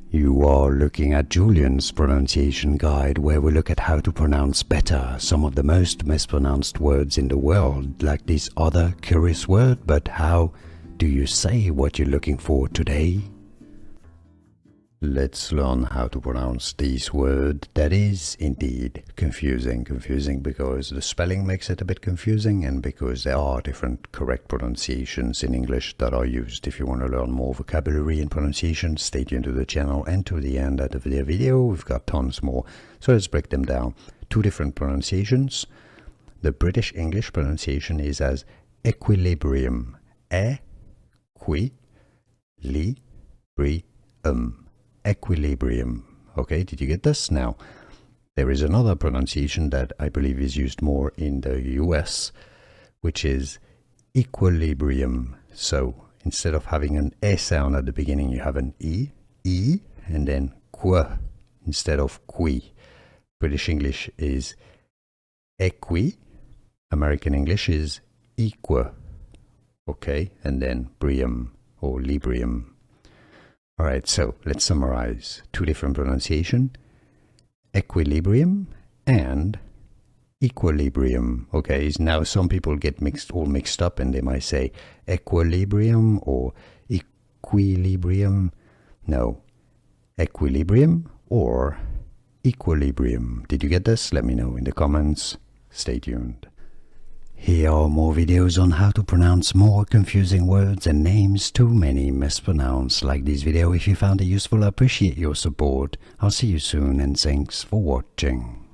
You are looking at Julian's pronunciation guide, where we look at how to pronounce better some of the most mispronounced words in the world, like this other curious word. But how do you say what you're looking for today? Let's learn how to pronounce this word that is indeed confusing because the spelling makes it a bit confusing and because there are different correct pronunciations in English that are used. If you want to learn more vocabulary and pronunciation, stay tuned to the channel and to the end of the video. We've got tons more, so let's break them down. Two different pronunciations. The British English pronunciation is as equilibrium. Equilibrium. Okay, did you get this? Now, there is another pronunciation that I believe is used more in the US, which is equilibrium. So instead of having an E sound at the beginning, you have an E, and then qu instead of qui. British English is equi, American English is equa. Okay, and then brium or librium. Alright, so let's summarize. Two different pronunciation, equilibrium and equilibrium. Okay, now some people get all mixed up and they might say equilibrium or equilibrium. No, equilibrium or equilibrium. Did you get this? Let me know in the comments. Stay tuned. Here are more videos on how to pronounce more confusing words and names too many mispronounced. Like this video if you found it useful. I appreciate your support. I'll see you soon and thanks for watching.